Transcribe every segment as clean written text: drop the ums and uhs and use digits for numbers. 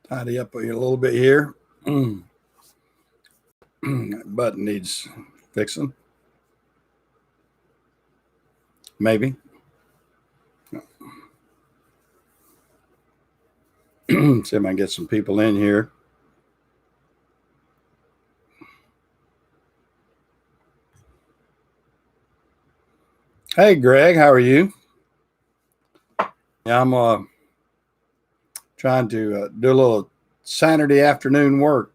Tidy up a little bit here. Button needs fixing. Maybe. See if I can get some people in here. Hey, Greg, how are you? Yeah, I'm trying to do a little Saturday afternoon work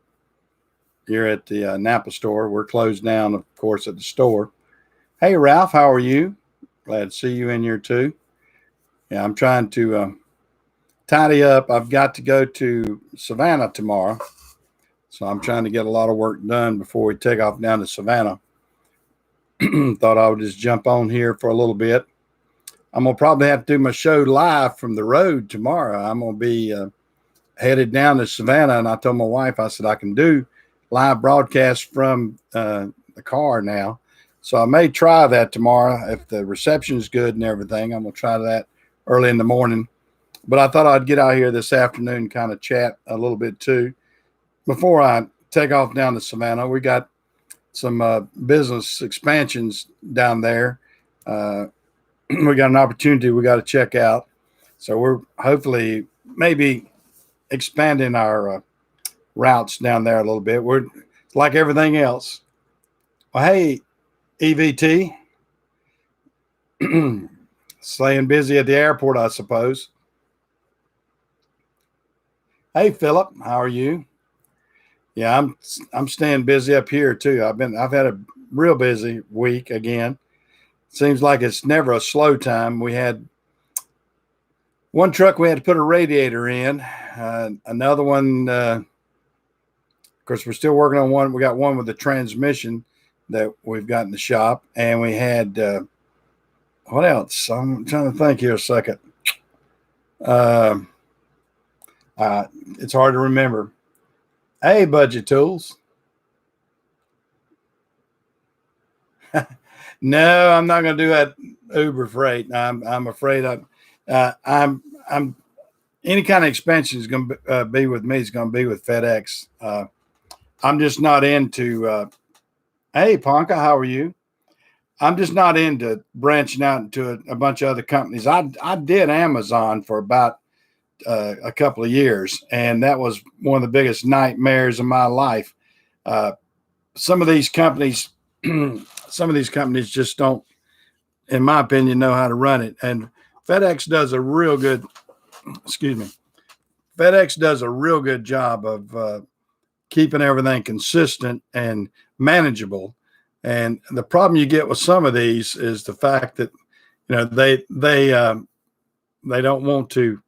here at the Napa store. We're closed down, of course, at the store. Hey, Ralph, how are you? Glad to see you in here too. Yeah, I'm trying to tidy up. I've got to go to Savannah tomorrow, so I'm trying to get a lot of work done before we take off down to Savannah. Thought I would just jump on here for a little bit. I'm gonna probably have to do my show live from the road tomorrow. I'm gonna be headed down to Savannah, and I told my wife, I said I can do live broadcast from the car now. So I may try that tomorrow if the reception is good and everything. I'm gonna try that early in the morning. But I thought I'd get out here this afternoon, kind of chat a little bit too, before I take off down to Savannah. We got some business expansions down there. We got an opportunity we got to check out. So we're hopefully maybe expanding our routes down there a little bit. We're like everything else. Well, hey, EVT, staying busy at the airport, I suppose. Hey, Philip, how are you? Yeah, I'm staying busy up here too. I've had a real busy week again. Seems like it's never a slow time. We had one truck we had to put a radiator in. Another one, of course, we're still working on one. We got one with the transmission that we've got in the shop, and we had what else? I'm trying to think here a second. It's hard to remember. Hey, Budget Tools. No, I'm not going to do that Uber Freight. I'm afraid I'm any kind of expansion is going to be with me. Is going to be with FedEx. I'm just not into. Hey, Ponka, how are you? I'm just not into branching out into a bunch of other companies. I did Amazon for about a couple of years, and that was one of the biggest nightmares of my life. Some of these companies, some of these companies just don't, in my opinion, know how to run it. And FedEx does a real good, excuse me, FedEx does a real good job of keeping everything consistent and manageable. And the problem you get with some of these is the fact that they don't want to.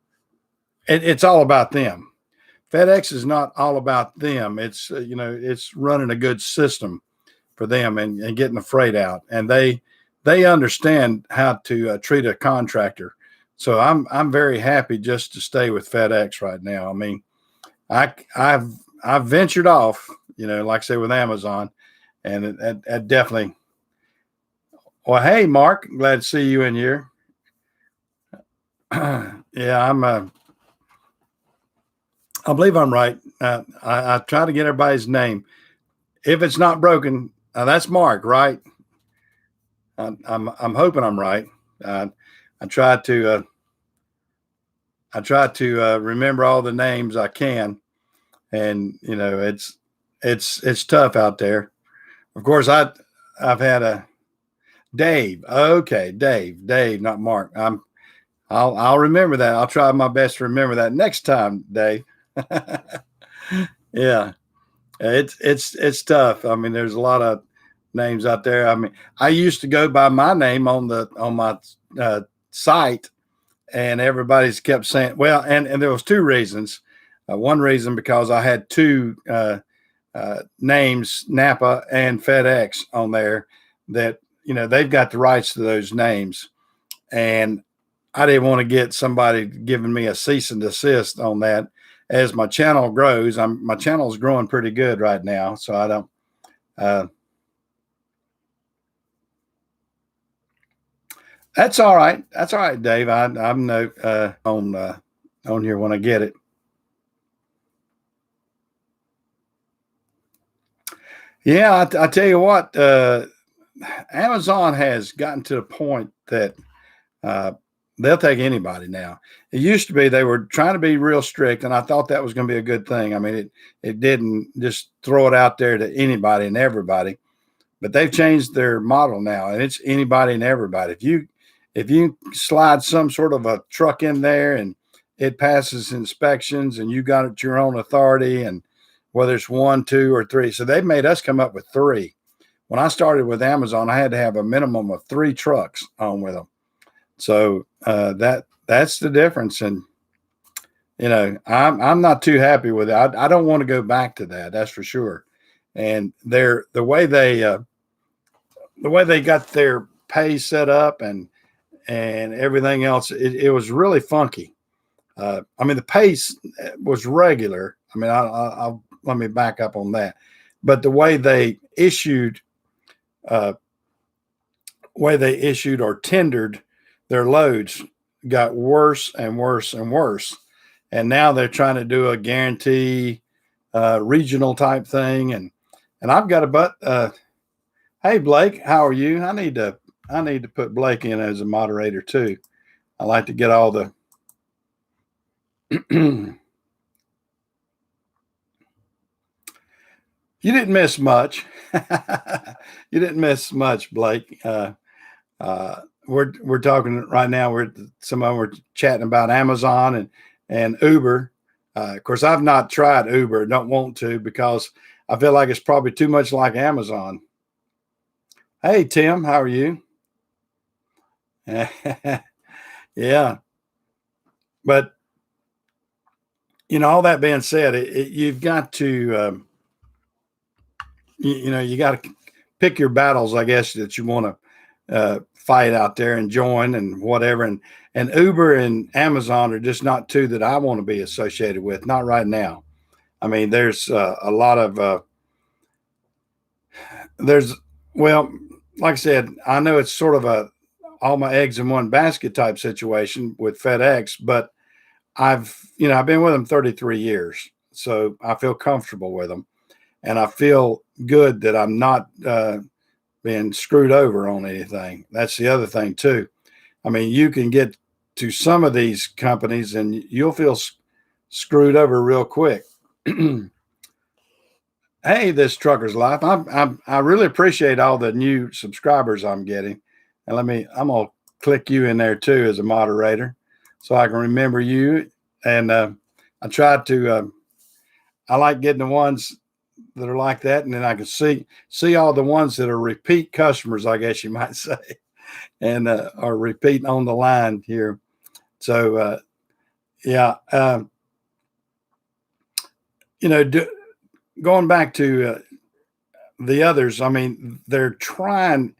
It's all about them. FedEx is not all about them. It's it's running a good system for them and getting the freight out, and they understand how to treat a contractor. So I'm very happy just to stay with FedEx right now. I mean, I've ventured off, like I say with Amazon, and it definitely. Well, hey, Mark, glad to see you in here. Yeah, I believe I'm right. I try to get everybody's name. If it's not broken, that's Mark, right? I'm hoping I'm right. Uh, I try to remember all the names I can, and it's tough out there. Of course, I've had a Dave. Okay, Dave, not Mark. I'll remember that. I'll try my best to remember that next time, Dave. Yeah, it's tough. I mean, there's a lot of names out there. I mean, I used to go by my name on my site, and everybody's kept saying, well, and there was two reasons. One reason because I had two names, Napa and FedEx, on there that they've got the rights to those names, and I didn't want to get somebody giving me a cease and desist on that. As my channel grows, my channel is growing pretty good right now, so I don't. That's all right. That's all right, Dave. I'm no on here when I get it. Yeah, I tell you what, Amazon has gotten to the point that uh, they'll take anybody now. It used to be they were trying to be real strict, and I thought that was going to be a good thing. I mean, it didn't just throw it out there to anybody and everybody, but they've changed their model now, and it's anybody and everybody. If you slide some sort of a truck in there and it passes inspections, and you got it your own authority, and whether it's one, two, or three, so they've made us come up with three. When I started with Amazon, I had to have a minimum of three trucks on with them. So that's the difference, and I'm not too happy with it. I don't want to go back to that. That's for sure. And the way they got their pay set up and everything else, it was really funky. I mean, the pace was regular. I mean, I'll let me back up on that. But the uh, way they issued or tendered their loads got worse and worse and worse. And now they're trying to do a guarantee regional type thing. And I've got a hey Blake, how are you? I need to put Blake in as a moderator too. I like to get all the you didn't miss much. You didn't miss much, Blake. We're talking right now. Some of them were chatting about Amazon and Uber. Of course, I've not tried Uber. Don't want to because I feel like it's probably too much like Amazon. Hey Tim, how are you? Yeah, but all that being said, you've got to you got to pick your battles, I guess, that you want to fight out there and join and whatever. And Uber and Amazon are just not two that I want to be associated with. Not right now. I mean, there's a lot of there's well, like I said, I know it's sort of a all my eggs in one basket type situation with FedEx, but I've been with them 33 years, so I feel comfortable with them, and I feel good that I'm not being screwed over on anything. That's the other thing too. I mean, you can get to some of these companies and you'll feel screwed over real quick. Hey, this trucker's life. I really appreciate all the new subscribers I'm getting, and I'm gonna click you in there too as a moderator, so I can remember you. And I try to. I like getting the ones that are like that, and then I can see all the ones that are repeat customers, I guess you might say, and are repeating on the line here. So yeah, going back to the others, I mean, they're trying.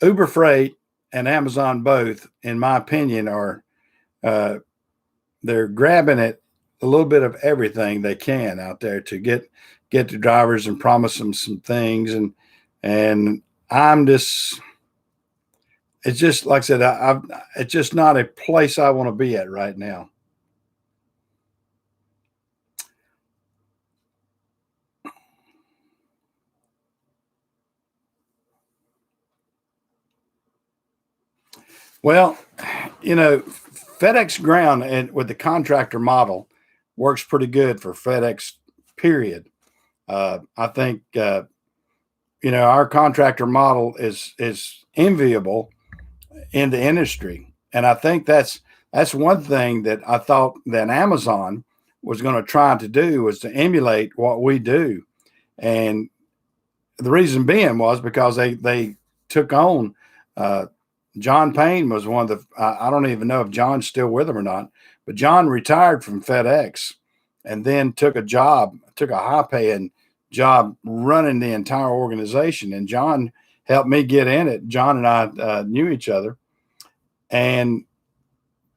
Uber Freight and Amazon both, in my opinion, are uh, they're grabbing at a little bit of everything they can out there to get the drivers and promise them some things, and I'm just it's just like I said, it's just not a place I want to be at right now. Well, FedEx Ground and with the contractor model works pretty good for FedEx. Period. I think our contractor model is enviable in the industry, and I think that's one thing that I thought that Amazon was going to try to do was to emulate what we do, and the reason being was because they took on John Payne was one of the I don't even know if John's still with them or not, but John retired from FedEx and then took a high paying job running the entire organization. And John helped me get in it. John and I knew each other, and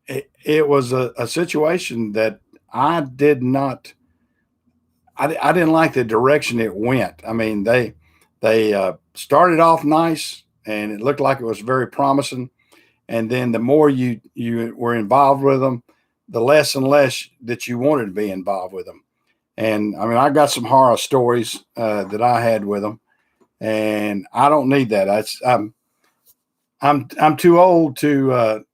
it was a situation that I did not. I didn't like the direction it went. I mean, they started off nice, and it looked like it was very promising. And then the more you were involved with them, the less and less that you wanted to be involved with them. And I mean, I got some horror stories that I had with them, and I don't need that. I'm too old to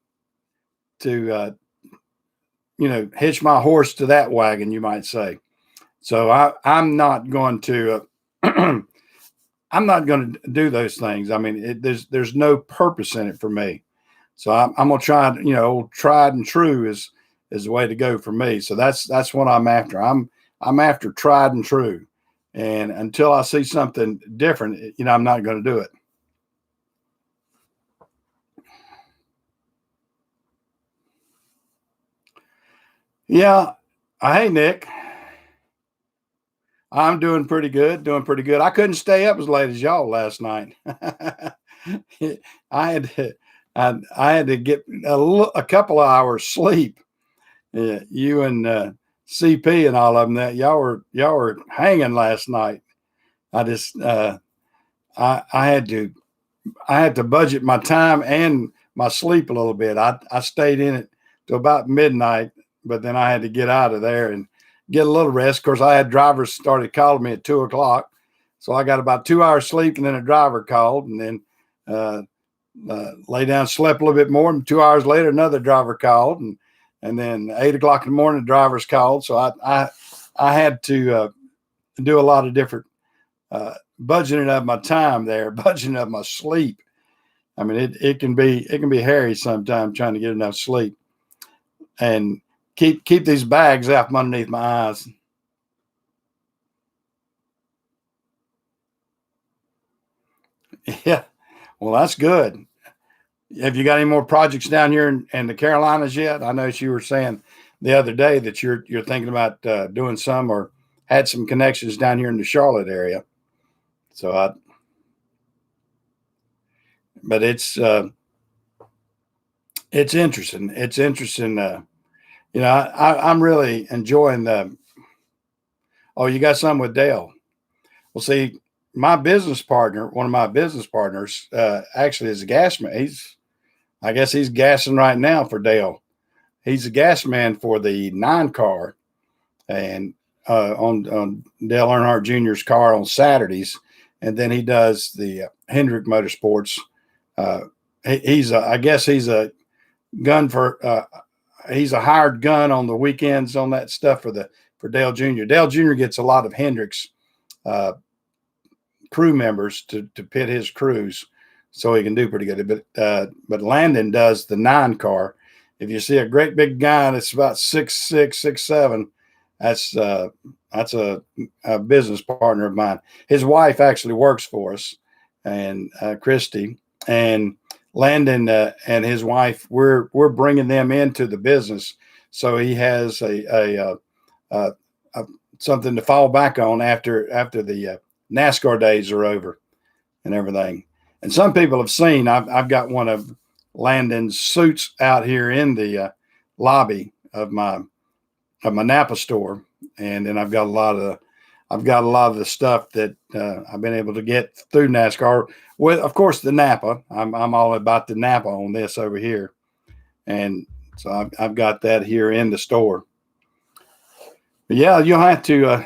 hitch my horse to that wagon, you might say. So I'm not going to I'm not going to do those things. I mean, there's no purpose in it for me. So I'm gonna try. Tried and true is the way to go for me. So that's what I'm after. I'm after tried and true. And until I see something different, I'm not going to do it. Yeah. Hey, Nick. I'm doing pretty good. Doing pretty good. I couldn't stay up as late as y'all last night. I had to, I had to get a couple of hours sleep. You and CP and all of them, that y'all were hanging last night. I just I had to budget my time and my sleep a little bit. I stayed in it till about midnight, but then I had to get out of there and get a little rest. Of course, I had drivers started calling me at 2:00, so I got about 2 hours sleep, and then a driver called, and then lay down, slept a little bit more, and 2 hours later another driver called, and then 8:00 in the morning the drivers called. So I had to do a lot of different budgeting of my time there, budgeting of my sleep. I mean, it can be hairy sometimes trying to get enough sleep and keep these bags out from underneath my eyes. Yeah, well, that's good. Have you got any more projects down here in the Carolinas yet? I know you were saying the other day that you're thinking about doing some, or had some connections down here in the Charlotte area. So but it's interesting. It's interesting. I'm really enjoying the. Oh, you got some with Dale. Well, see, my business partner, one of my business partners, actually is a gas man. I guess he's gassing right now for Dale. He's a gas man for the 9 car, and on Dale Earnhardt Jr.'s car on Saturdays, and then he does the Hendrick Motorsports. I guess he's a gun for. He's a hired gun on the weekends on that stuff for Dale Jr. Dale Jr. gets a lot of Hendricks crew members to pit his crews, so he can do pretty good. But Landon does the 9 car. If you see a great big guy that's about 6'6", 6'7", that's a business partner of mine. His wife actually works for us, and Christy, and Landon and his wife, we're bringing them into the business, so he has a something to fall back on after the NASCAR days are over and everything. And some people have seen I've got one of Landon's suits out here in the lobby of my Napa store, and then I've got a lot of the stuff that I've been able to get through NASCAR. With, of course, the Napa. I'm all about the Napa on this over here, and so I've got that here in the store. But yeah, you'll have to.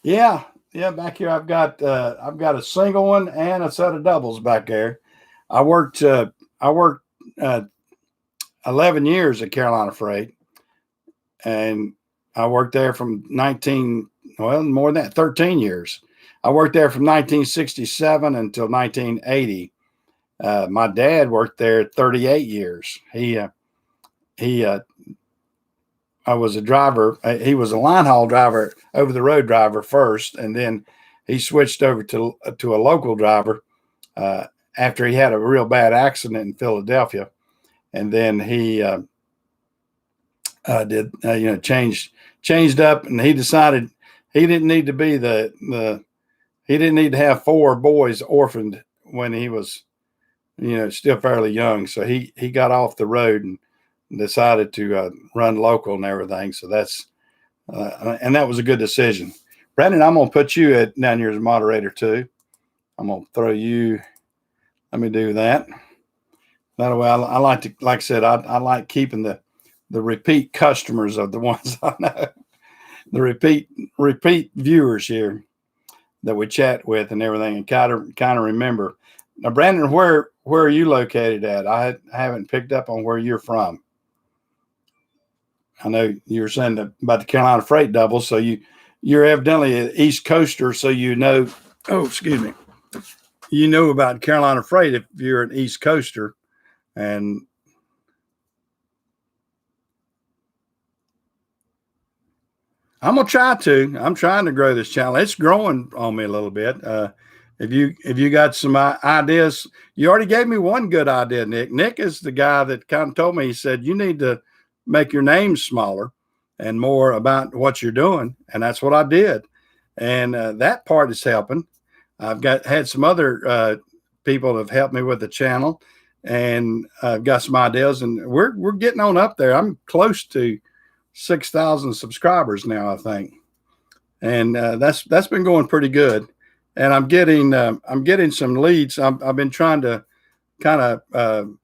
Yeah, back here I've got a single one and a set of doubles back there. I worked 11 years at Carolina Freight, and I worked there from more than that, 13 years. I worked there from 1967 until 1980. My dad worked there 38 years. I was a driver. He was a line haul driver, over the road driver first, and then he switched over to a local driver after he had a real bad accident in Philadelphia, and then he changed up, and he decided he didn't need to be he didn't need to have 4 boys orphaned when he was still fairly young. So he got off the road and decided to run local and everything. So that's and that was a good decision. Brandon, I'm gonna put you down here as a moderator too. I'm gonna throw you. Let me do that. That way, I like to, like I said, I like keeping the repeat customers of the ones I know, the repeat viewers here. that we chat with and everything, and kind of remember. Now, Brandon, where are you located at? I haven't picked up on where you're from. I know you were saying about the Carolina Freight double, so you're evidently an East Coaster, so you know. Oh, excuse me. You know about Carolina Freight if you're an East Coaster, and I'm gonna try to. I'm trying to grow this channel. It's growing on me a little bit. If you got some ideas, you already gave me one good idea, Nick. Nick is the guy that kind of told me. He said you need to make your name smaller and more about what you're doing, and that's what I did. And that part is helping. I've had some other people that have helped me with the channel, and I've got some ideas, and we're getting on up there. I'm close to 6,000 subscribers now, I think, and that's been going pretty good. And I'm getting some leads. I've been trying to kind of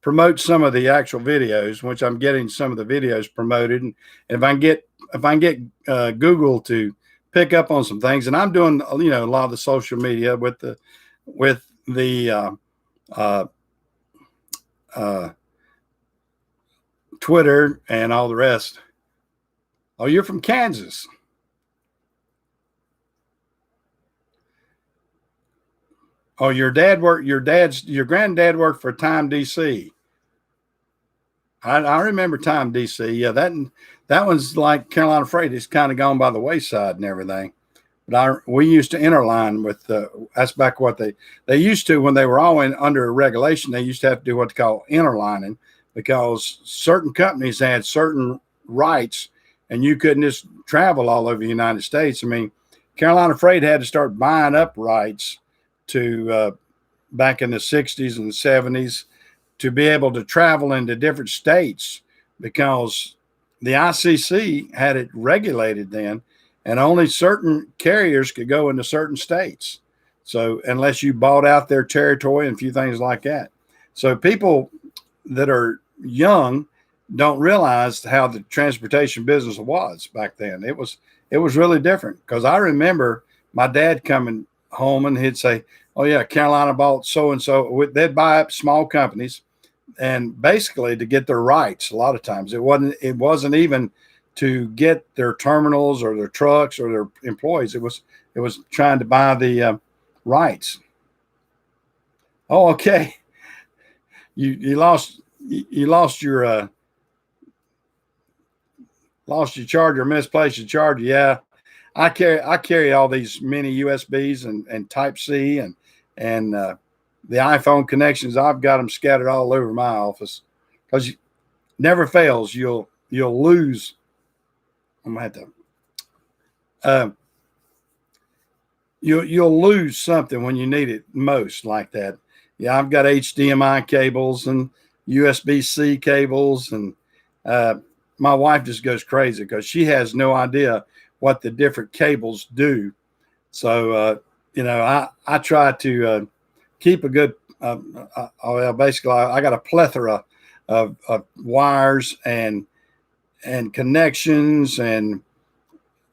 promote some of the actual videos, which I'm getting some of the videos promoted. And if I can get Google to pick up on some things, and I'm doing a lot of the social media with the Twitter and all the rest. Oh, you're from Kansas. Oh, your granddad worked for Time DC. I remember Time DC. Yeah, that one's like Carolina Freight. It's kind of gone by the wayside and everything. But we used to interline with that's back what they used to when they were all under a regulation. They used to have to do what they call interlining, because certain companies had certain rights and you couldn't just travel all over the United States. I mean, Carolina Freight had to start buying up rights to back in the 60s and 70s to be able to travel into different states, because the ICC had it regulated then, and only certain carriers could go into certain states. So unless you bought out their territory and a few things like that. So people that are young don't realize how the transportation business was back then. It was really different, because I remember my dad coming home and he'd say, "Oh yeah, Carolina bought so and so." They'd buy up small companies, and basically to get their rights. A lot of times it wasn't even to get their terminals or their trucks or their employees. It was trying to buy the rights. Oh, okay. You lost your charger, misplaced your charger. Yeah. I carry all these mini USBs and Type C and the iPhone connections. I've got them scattered all over my office, because never fails. You'll lose. I'm gonna have to. You'll lose something when you need it most, like that. Yeah, I've got HDMI cables and USB-C cables, and my wife just goes crazy because she has no idea what the different cables do. So, I try to keep a good, basically I got a plethora of wires and connections, and,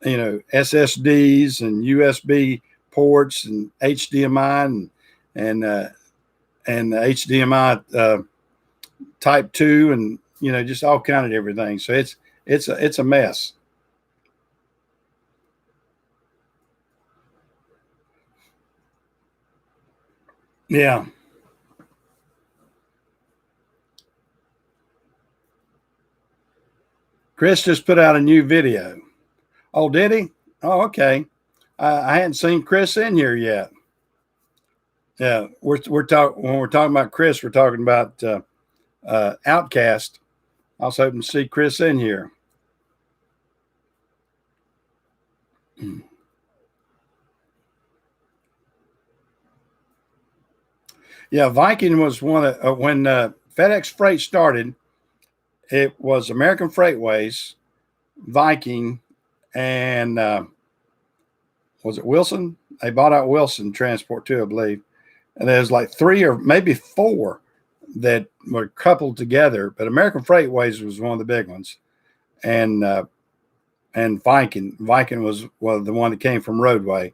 SSDs and USB ports and HDMI and HDMI Type 2, and, just all kind of everything. So it's a mess. Yeah. Chris just put out a new video. Oh, did he? Oh, okay. I hadn't seen Chris in here yet. Yeah, when we're talking about Chris, we're talking about Outcast. I was hoping to see Chris in here. Yeah, Viking was one of when FedEx Freight started. It was American Freightways, Viking, and was it Wilson? They bought out Wilson Transport too, I believe. And there's like 3 or maybe 4 that were coupled together. But American Freightways was one of the big ones, and Viking was the one that came from Roadway.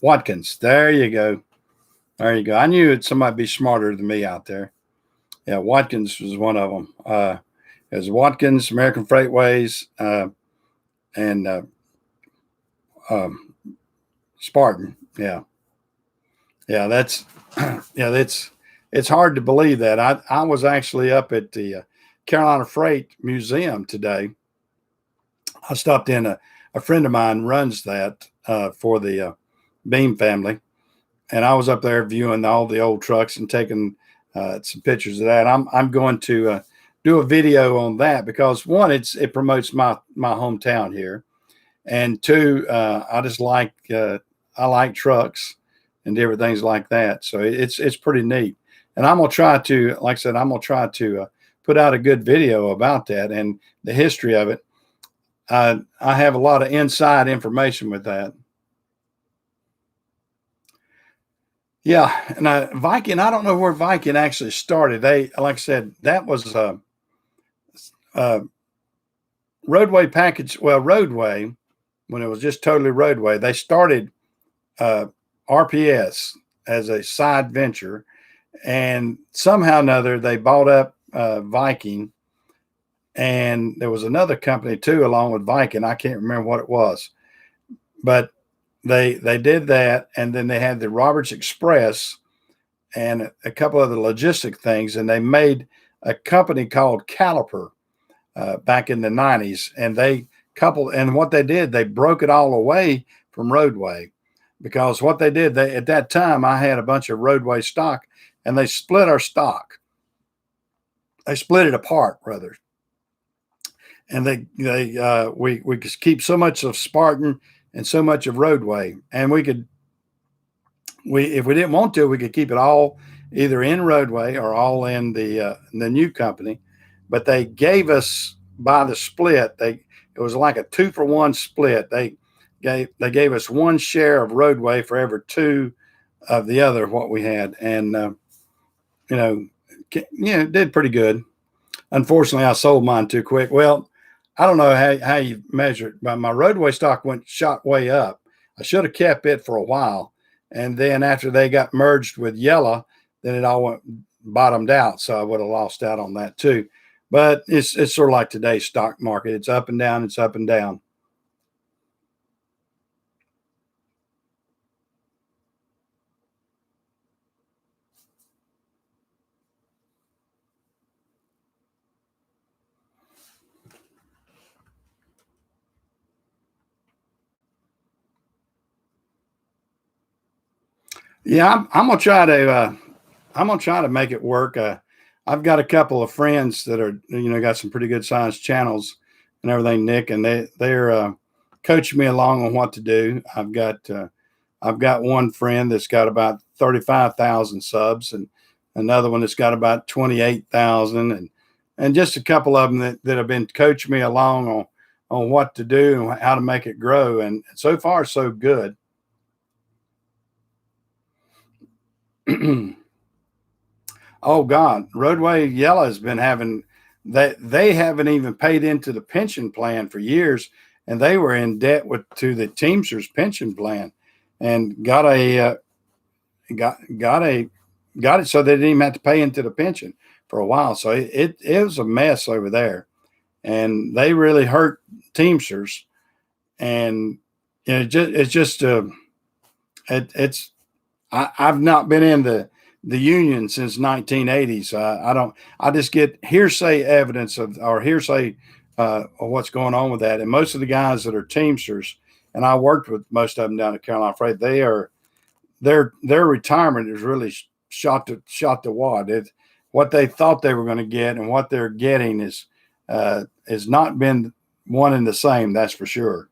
Watkins. There you go. There you go. I knew somebody be smarter than me out there. Yeah, Watkins was one of them. It was Watkins, American Freightways, and Spartan. Yeah, yeah. That's yeah. It's hard to believe that. I was actually up at the Carolina Freight Museum today. I stopped in. A friend of mine runs that for the Beam family, and I was up there viewing all the old trucks and taking some pictures of that. I'm going to do a video on that because one, it promotes my hometown here, and two, I just like I like trucks and different things like that. So it's pretty neat. And I'm gonna try to, like I said, I'm gonna try to put out a good video about that and the history of it. I have a lot of inside information with that. Yeah, and Viking, I don't know where Viking actually started. They, like I said, that was Roadway package. Well, Roadway, when it was just totally Roadway, they started RPS as a side venture, and somehow or another they bought up Viking, and there was another company too along with Viking. I can't remember what it was, but they did that, and then they had the Roberts Express and a couple of the logistic things, and they made a company called Caliper back in the 90s, and what they did, they broke it all away from Roadway, because what they did, at that time I had a bunch of Roadway stock, and they split our stock. They split it apart, rather, and we could keep so much of Spartan and so much of Roadway, and if we didn't want to, we could keep it all either in Roadway or all in the new company. But they gave us, by the split, it was like a 2-for-1 split. They gave us one share of Roadway for every two of the other what we had, and it did pretty good. Unfortunately, I sold mine too quick. Well, I don't know how you measure it, but my Roadway stock shot way up. I should have kept it for a while, and then after they got merged with Yellow, then it all went bottomed out. So I would have lost out on that too. But it's sort of like today's stock market. It's up and down. It's up and down. Yeah, I'm gonna try to make it work. I've got a couple of friends that are got some pretty good sized channels and everything, Nick, and they're coaching me along on what to do. I've got one friend that's got about 35,000 subs, and another one that's got about 28,000, and just a couple of them that have been coaching me along on what to do and how to make it grow. And so far, so good. Oh God, Roadway Yellow has been having that. They haven't even paid into the pension plan for years, and they were in debt to the Teamsters pension plan, and got it so they didn't even have to pay into the pension for a while. So it was a mess over there, and they really hurt Teamsters, and I've not been in the union since 1980. So I just get hearsay evidence or hearsay of what's going on with that. And most of the guys that are Teamsters, and I worked with most of them down at Carolina Freight, their retirement is really shot to wad. What they thought they were going to get and what they're getting has not been one and the same. That's for sure.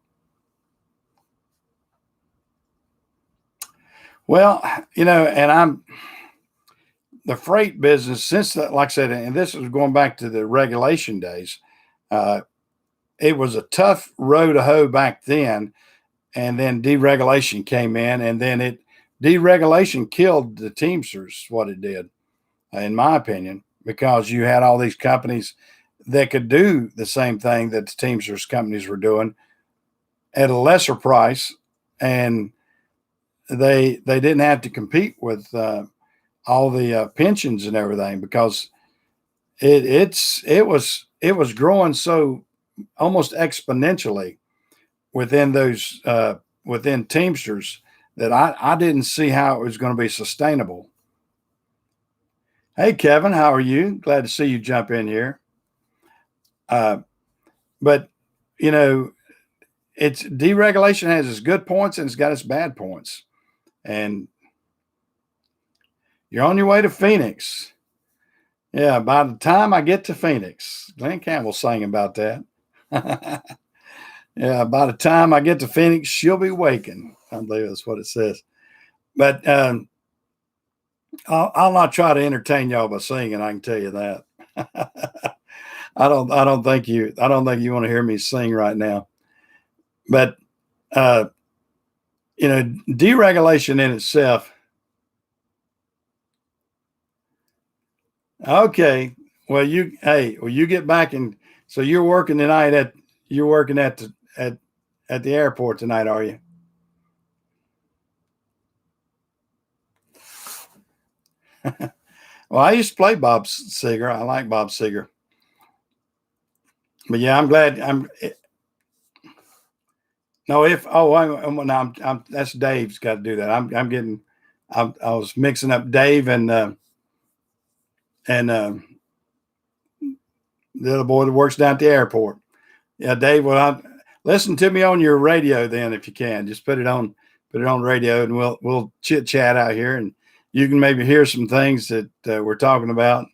Well, and the freight business, since that, like I said, and this was going back to the regulation days, it was a tough row to hoe back then. And then deregulation came in, and then deregulation killed the Teamsters, what it did, in my opinion, because you had all these companies that could do the same thing that the Teamsters companies were doing at a lesser price, and they didn't have to compete with all the pensions and everything, because it was growing so almost exponentially within those within Teamsters, that I didn't see how it was going to be sustainable. Hey, Kevin, how are you? Glad to see you jump in here. But you know, it's deregulation has its good points and it's got its bad points. And you're on your way to Phoenix. Yeah, by the time I get to Phoenix, Glenn Campbell sang about that. Yeah, by the time I get to Phoenix, she'll be waking. I believe that's what it says. But I'll not try to entertain y'all by singing. I can tell you that. I don't think you want to hear me sing right now. But deregulation in itself. Okay. Well, you get back, and so you're working tonight at the airport tonight, are you? Well, I used to play Bob Seger. I like Bob Seger. But yeah, I'm glad that's Dave's got to do that. I was mixing up Dave and the little boy that works down at the airport. Yeah, Dave, well, listen to me on your radio then, if you can. Just put it on radio, and we'll chit chat out here, and you can maybe hear some things that we're talking about.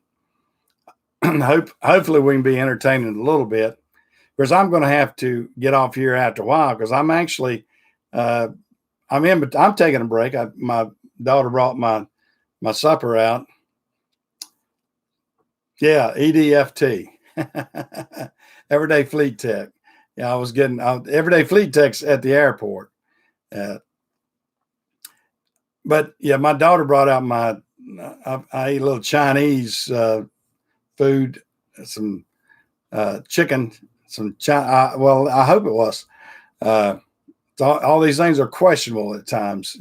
Hopefully we can be entertaining a little bit, because I'm going to have to get off here after a while, because I'm actually I'm taking a break. My daughter brought my supper out. Yeah, EDFT. Everyday Fleet Tech. Yeah, I was getting Everyday Fleet Tech's at the airport. But yeah, my daughter brought out I ate a little Chinese food, some chicken, well, I hope it was. All these things are questionable at times,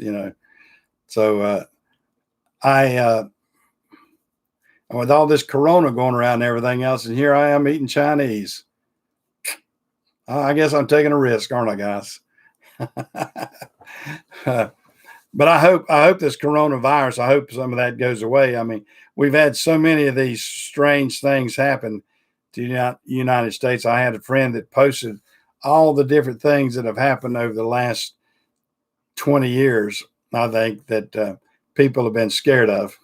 So with all this Corona going around and everything else, and here I am eating Chinese. I guess I'm taking a risk, aren't I, guys? But I hope this coronavirus, I hope some of that goes away. I mean, we've had so many of these strange things happen to the United States. I had a friend that posted all the different things that have happened over the last 20 years, I think, that people have been scared of.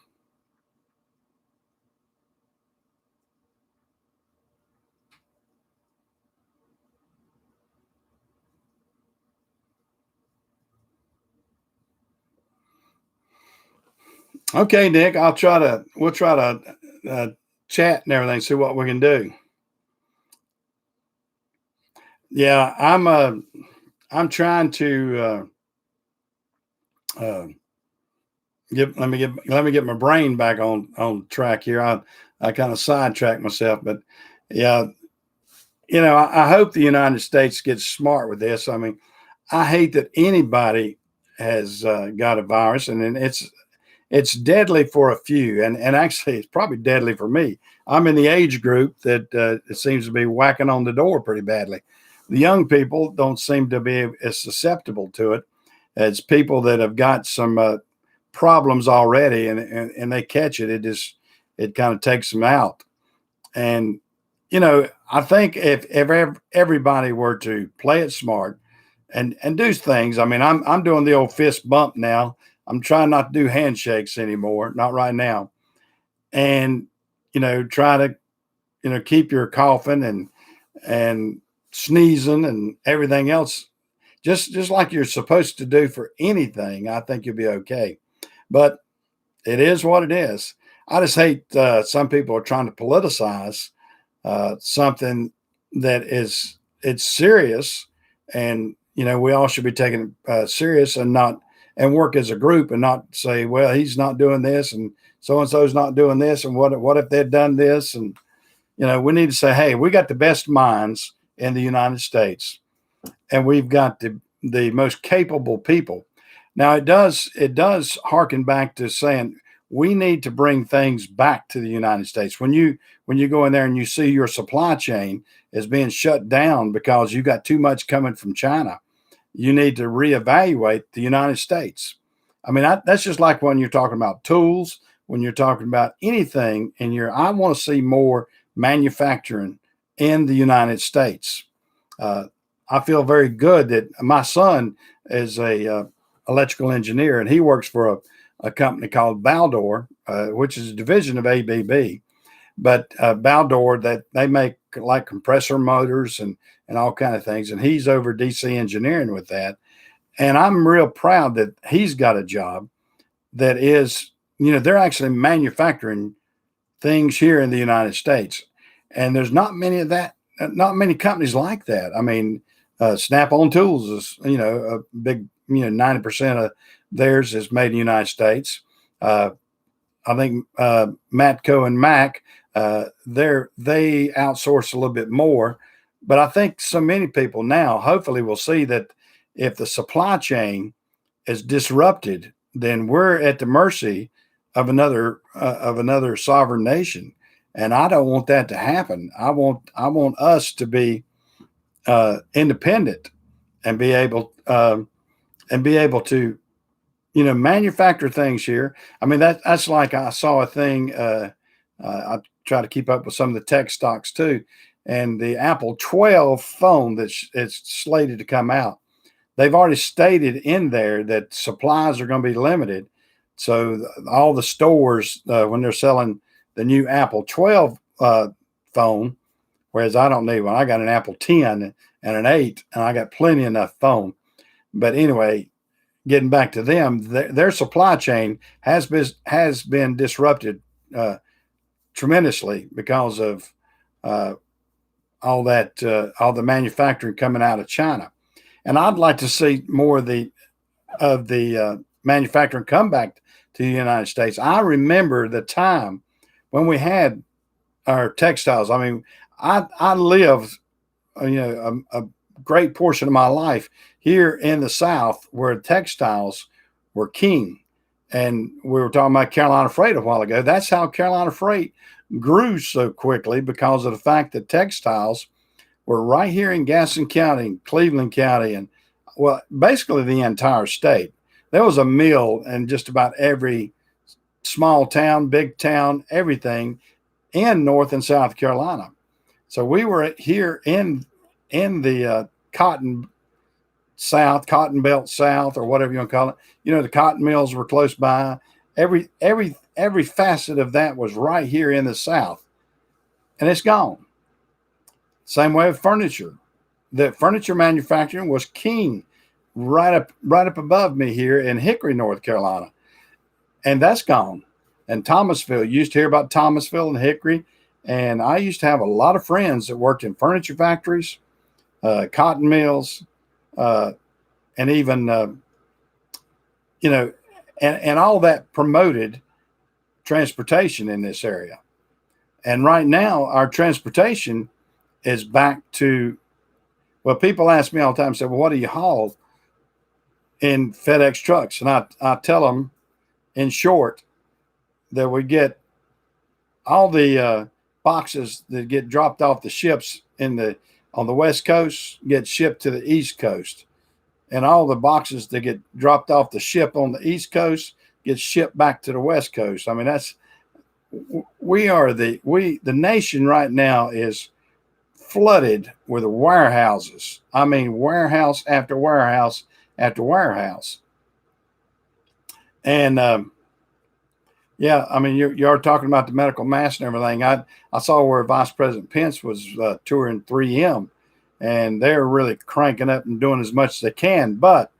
Okay, Nick, we'll try to chat and everything, see what we can do. Yeah, I'm trying to let me get my brain back on track here. I kind of sidetracked myself, but yeah, I hope the United States gets smart with this. I mean, I hate that anybody has got a virus, and then it's deadly for a few, and actually it's probably deadly for me. I'm in the age group that it seems to be whacking on the door pretty badly. The young people don't seem to be as susceptible to it as people that have got some problems already, and they catch it. It kind of takes them out. And I think if everybody were to play it smart and do things. I mean, I'm doing the old fist bump now. I'm trying not to do handshakes anymore, not right now. And try to keep your coughing and sneezing and everything else just like you're supposed to do for anything. I think you'll be okay. But it is what it is. I just hate some people are trying to politicize something that it's serious, and we all should be taking it serious and work as a group, and not say, well, he's not doing this and so's not doing this, and what if they'd done this? And we need to say, hey, we got the best minds in the United States, and we've got the most capable people. Now it does harken back to saying we need to bring things back to the United States. When you go in there and you see your supply chain is being shut down because you got too much coming from China, you need to reevaluate the United States. I mean, that's just like when you're talking about tools, when you're talking about anything, and I want to see more manufacturing in the United States. Uh, I feel very good that my son is a electrical engineer, and he works for a company called Baldor, which is a division of ABB. But Baldor, that they make like compressor motors and all kind of things, and he's over DC engineering with that. And I'm real proud that he's got a job that is, they're actually manufacturing things here in the United States, and there's not many of that, not many companies like that. I mean, Snap-on Tools is, a big, 90% of theirs is made in the United States. I think Matco and Mac, they outsource a little bit more, but I think so many people now hopefully will see that if the supply chain is disrupted, then we're at the mercy of another sovereign nation, and I don't want that to happen. I want us to be independent and be able to manufacture things here. I mean, that's like I saw a thing. I try to keep up with some of the tech stocks too, and the Apple 12 phone that's it's slated to come out. They've already stated in there that supplies are going to be limited. So all the stores, when they're selling the new Apple 12 phone, whereas I don't need one. I got an Apple 10 and an 8, and I got plenty enough phone. But anyway, getting back to them, their supply chain has been disrupted tremendously because of all the manufacturing coming out of China. And I'd like to see more of the manufacturing come back to the United States. I remember the time when we had our textiles. I mean, I lived, a great portion of my life here in the South where textiles were king. And we were talking about Carolina Freight a while ago. That's how Carolina Freight grew so quickly, because of the fact that textiles were right here in Gaston County, Cleveland County, and well, basically the entire state. There was a mill in just about every small town, big town, everything in North and South Carolina. So we were here in the cotton belt South, or whatever you want to call it. The cotton mills were close by. Every facet of that was right here in the South, and it's gone. Same way with furniture. The furniture manufacturing was king right up above me here in Hickory, North Carolina, and that's gone. And Thomasville, you used to hear about Thomasville and Hickory, and I used to have a lot of friends that worked in furniture factories, cotton mills, and even and all that promoted transportation in this area. And right now, our transportation is back to, well, people ask me all the time, say, well, what do you haul in FedEx trucks? And I tell them, in short, that we get all the boxes that get dropped off the ships on the West Coast get shipped to the East Coast. And all the boxes that get dropped off the ship on the East Coast get shipped back to the West Coast. I mean, the nation right now is flooded with warehouses. I mean, warehouse after warehouse after warehouse. And yeah, I mean, you are talking about the medical mask and everything. I saw where Vice President Pence was touring 3M, and they're really cranking up and doing as much as they can. But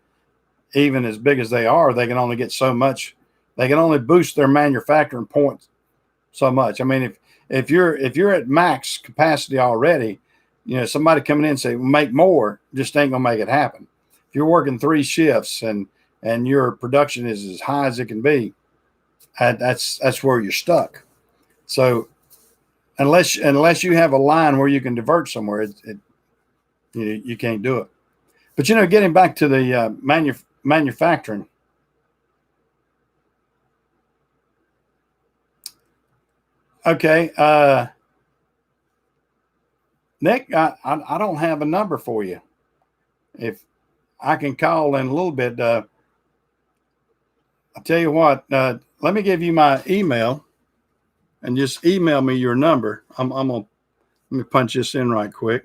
even as big as they are, they can only get so much. They can only boost their manufacturing points so much. I mean, if you're at max capacity already, somebody coming in and say, make more, just ain't gonna make it happen. If you're working 3 shifts and your production is as high as it can be, that's where you're stuck. So unless you have a line where you can divert somewhere, you can't do it. But getting back to the manufacturing, Okay. Nick, I don't have a number for you. If I can call in a little bit, I'll tell you what, let me give you my email and just email me your number. I'm going to, let me punch this in right quick.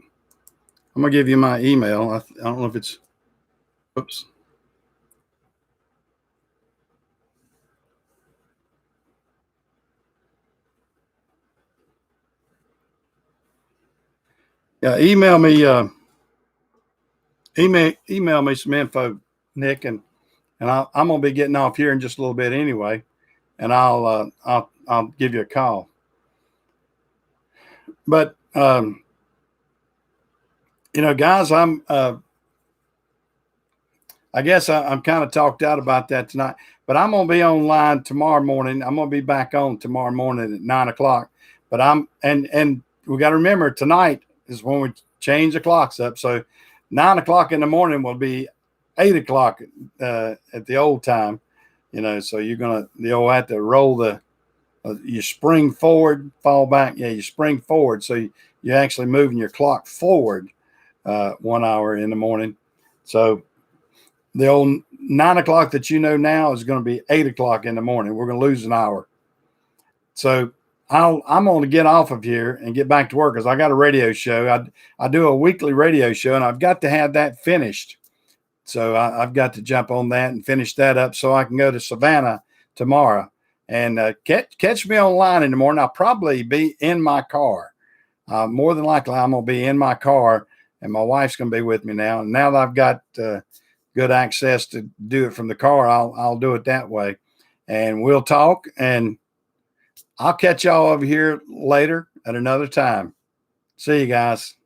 I'm going to give you my email. I don't know if it's, oops. Yeah, email me some info, Nick, and I'm gonna be getting off here in just a little bit anyway, and I'll give you a call. But guys, I guess I'm kind of talked out about that tonight. But I'm gonna be online tomorrow morning. I'm gonna be back on tomorrow morning at 9 o'clock. But and we got to remember tonight is when we change the clocks up. So 9 o'clock in the morning will be 8 o'clock at the old time. So you'll have to roll you spring forward, fall back. Yeah, you spring forward. So you're actually moving your clock forward 1 hour in the morning. So the old 9 o'clock that now is going to be 8 o'clock in the morning. We're going to lose an hour. So I'm going to get off of here and get back to work because I got a radio show. I do a weekly radio show, and I've got to have that finished. So I've got to jump on that and finish that up so I can go to Savannah tomorrow and catch me online in the morning. I'll probably be in my car. More than likely, I'm going to be in my car, and my wife's going to be with me now. And now that I've got good access to do it from the car, I'll do it that way. And we'll talk, and I'll catch y'all over here later at another time. See you guys.